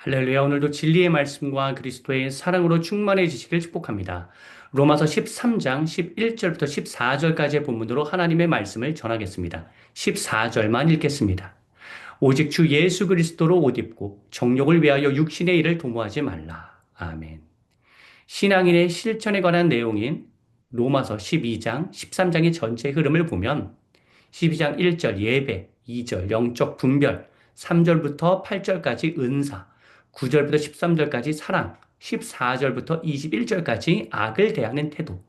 할렐루야. 오늘도 진리의 말씀과 그리스도의 사랑으로 충만해지시길 축복합니다. 로마서 13장 11절부터 14절까지의 본문으로 하나님의 말씀을 전하겠습니다. 14절만 읽겠습니다. 오직 주 예수 그리스도로 옷 입고 정욕을 위하여 육신의 일을 도모하지 말라. 아멘. 신앙인의 실천에 관한 내용인 로마서 12장, 13장의 전체 흐름을 보면 12장 1절 예배, 2절 영적 분별, 3절부터 8절까지 은사, 9절부터 13절까지 사랑, 14절부터 21절까지 악을 대하는 태도,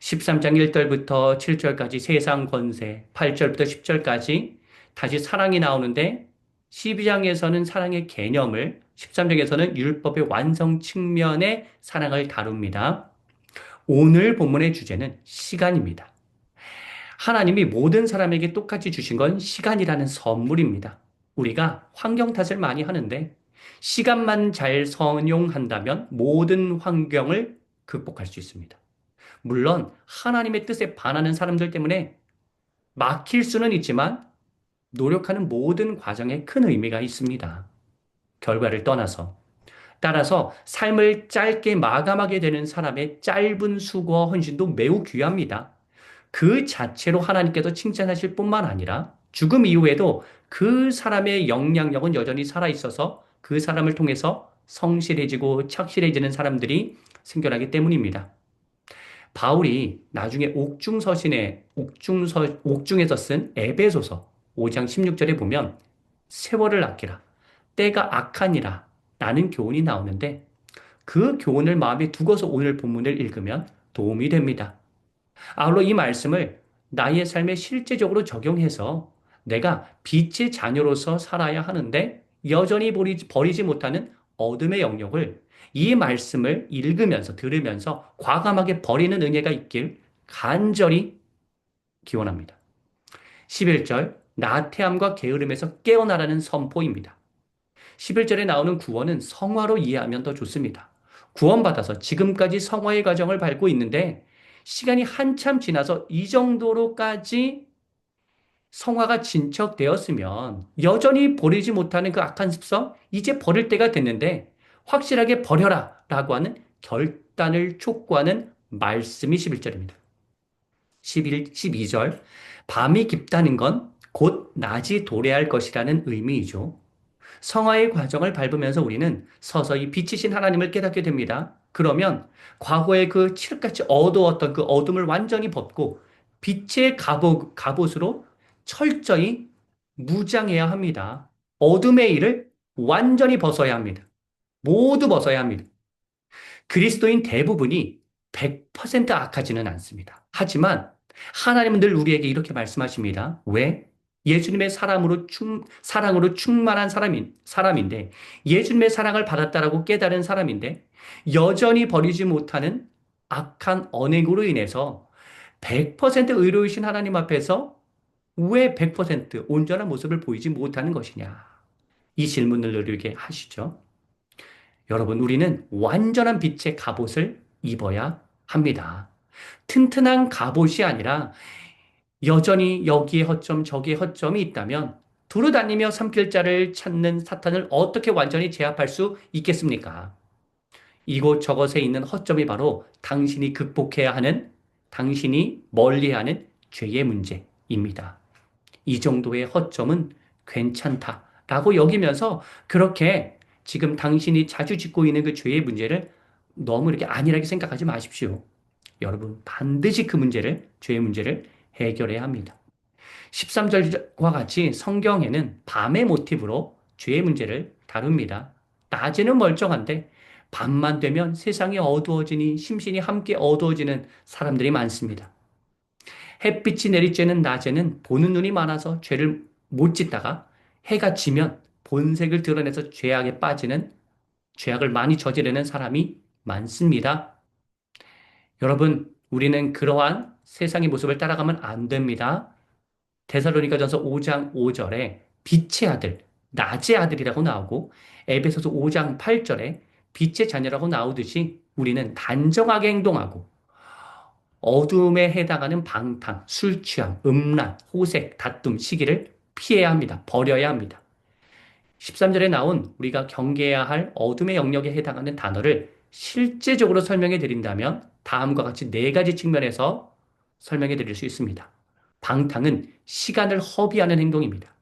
13장 1절부터 7절까지 세상 권세, 8절부터 10절까지 다시 사랑이 나오는데 12장에서는 사랑의 개념을, 13장에서는 율법의 완성 측면의 사랑을 다룹니다. 오늘 본문의 주제는 시간입니다. 하나님이 모든 사람에게 똑같이 주신 건 시간이라는 선물입니다. 우리가 환경 탓을 많이 하는데 시간만 잘 선용한다면 모든 환경을 극복할 수 있습니다. 물론 하나님의 뜻에 반하는 사람들 때문에 막힐 수는 있지만 노력하는 모든 과정에 큰 의미가 있습니다. 결과를 떠나서. 따라서 삶을 짧게 마감하게 되는 사람의 짧은 수고와 헌신도 매우 귀합니다. 그 자체로 하나님께서 칭찬하실 뿐만 아니라 죽음 이후에도 그 사람의 영향력은 여전히 살아있어서 그 사람을 통해서 성실해지고 착실해지는 사람들이 생겨나기 때문입니다. 바울이 나중에 옥중에서 쓴 에베소서 5장 16절에 보면 세월을 아끼라. 때가 악하니라. 라는 교훈이 나오는데 그 교훈을 마음에 두고서 오늘 본문을 읽으면 도움이 됩니다. 아울러 이 말씀을 나의 삶에 실제적으로 적용해서 내가 빛의 자녀로서 살아야 하는데 여전히 버리지 못하는 어둠의 영역을 이 말씀을 읽으면서 들으면서 과감하게 버리는 은혜가 있길 간절히 기원합니다. 11절 나태함과 게으름에서 깨어나라는 선포입니다. 11절에 나오는 구원은 성화로 이해하면 더 좋습니다. 구원받아서 지금까지 성화의 과정을 밟고 있는데 시간이 한참 지나서 이 정도로까지 성화가 진척되었으면 여전히 버리지 못하는 그 악한 습성, 이제 버릴 때가 됐는데 확실하게 버려라 라고 하는 결단을 촉구하는 말씀이 11절입니다. 12절, 밤이 깊다는 건 곧 낮이 도래할 것이라는 의미이죠. 성화의 과정을 밟으면서 우리는 서서히 빛이신 하나님을 깨닫게 됩니다. 그러면 과거의 그 칠흑같이 어두웠던 그 어둠을 완전히 벗고 빛의 갑옷으로 철저히 무장해야 합니다. 어둠의 일을 완전히 벗어야 합니다. 모두 벗어야 합니다. 그리스도인 대부분이 100% 악하지는 않습니다. 하지만 하나님은 늘 우리에게 이렇게 말씀하십니다. 왜? 예수님의 사랑으로 충만한 사람인데, 예수님의 사랑을 받았다라고 깨달은 사람인데, 여전히 버리지 못하는 악한 언행으로 인해서 100% 의로우신 하나님 앞에서 왜 100% 온전한 모습을 보이지 못하는 것이냐? 이 질문을 늘리게 하시죠. 여러분, 우리는 완전한 빛의 갑옷을 입어야 합니다. 튼튼한 갑옷이 아니라 여전히 여기에 허점, 저기에 허점이 있다면 두루다니며 삼킬 자를 찾는 사탄을 어떻게 완전히 제압할 수 있겠습니까? 이곳저곳에 있는 허점이 바로 당신이 극복해야 하는, 당신이 멀리하는 죄의 문제입니다. 이 정도의 허점은 괜찮다라고 여기면서 그렇게 지금 당신이 자주 짓고 있는 그 죄의 문제를 너무 이렇게 안일하게 생각하지 마십시오. 여러분, 반드시 그 문제를, 죄의 문제를 해결해야 합니다. 13절과 같이 성경에는 밤의 모티브로 죄의 문제를 다룹니다. 낮에는 멀쩡한데 밤만 되면 세상이 어두워지니 심신이 함께 어두워지는 사람들이 많습니다. 햇빛이 내리쬐는 낮에는 보는 눈이 많아서 죄를 못 짓다가 해가 지면 본색을 드러내서 죄악에 빠지는 죄악을 많이 저지르는 사람이 많습니다. 여러분, 우리는 그러한 세상의 모습을 따라가면 안 됩니다. 데살로니가전서 5장 5절에 빛의 아들, 낮의 아들이라고 나오고 에베소서 5장 8절에 빛의 자녀라고 나오듯이 우리는 단정하게 행동하고 어둠에 해당하는 방탕, 술 취함, 음란, 호색, 다툼, 시기를 피해야 합니다. 버려야 합니다. 13절에 나온 우리가 경계해야 할 어둠의 영역에 해당하는 단어를 실제적으로 설명해 드린다면 다음과 같이 네 가지 측면에서 설명해 드릴 수 있습니다. 방탕은 시간을 허비하는 행동입니다.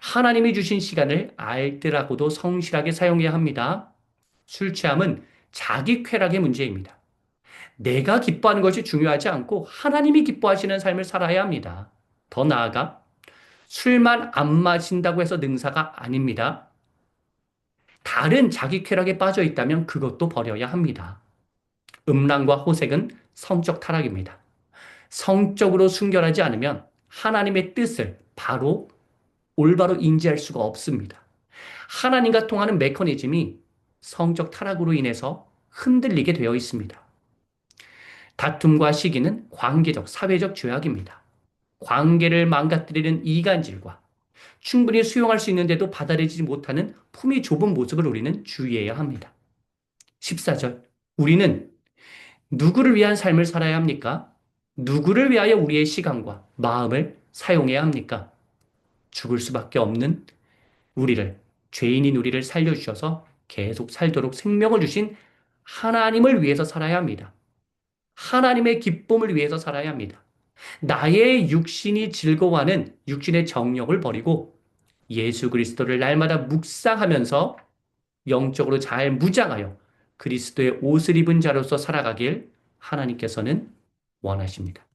하나님이 주신 시간을 알뜰하고도 성실하게 사용해야 합니다. 술 취함은 자기 쾌락의 문제입니다. 내가 기뻐하는 것이 중요하지 않고 하나님이 기뻐하시는 삶을 살아야 합니다. 더 나아가 술만 안 마신다고 해서 능사가 아닙니다. 다른 자기 쾌락에 빠져 있다면 그것도 버려야 합니다. 음란과 호색은 성적 타락입니다. 성적으로 순결하지 않으면 하나님의 뜻을 올바로 인지할 수가 없습니다. 하나님과 통하는 메커니즘이 성적 타락으로 인해서 흔들리게 되어 있습니다. 다툼과 시기는 관계적, 사회적 죄악입니다. 관계를 망가뜨리는 이간질과 충분히 수용할 수 있는데도 받아들이지 못하는 품이 좁은 모습을 우리는 주의해야 합니다. 14절. 우리는 누구를 위한 삶을 살아야 합니까? 누구를 위하여 우리의 시간과 마음을 사용해야 합니까? 죽을 수밖에 없는 우리를, 죄인인 우리를 살려주셔서 계속 살도록 생명을 주신 하나님을 위해서 살아야 합니다. 하나님의 기쁨을 위해서 살아야 합니다. 나의 육신이 즐거워하는 육신의 정욕을 버리고 예수 그리스도를 날마다 묵상하면서 영적으로 잘 무장하여 그리스도의 옷을 입은 자로서 살아가길 하나님께서는 원하십니다.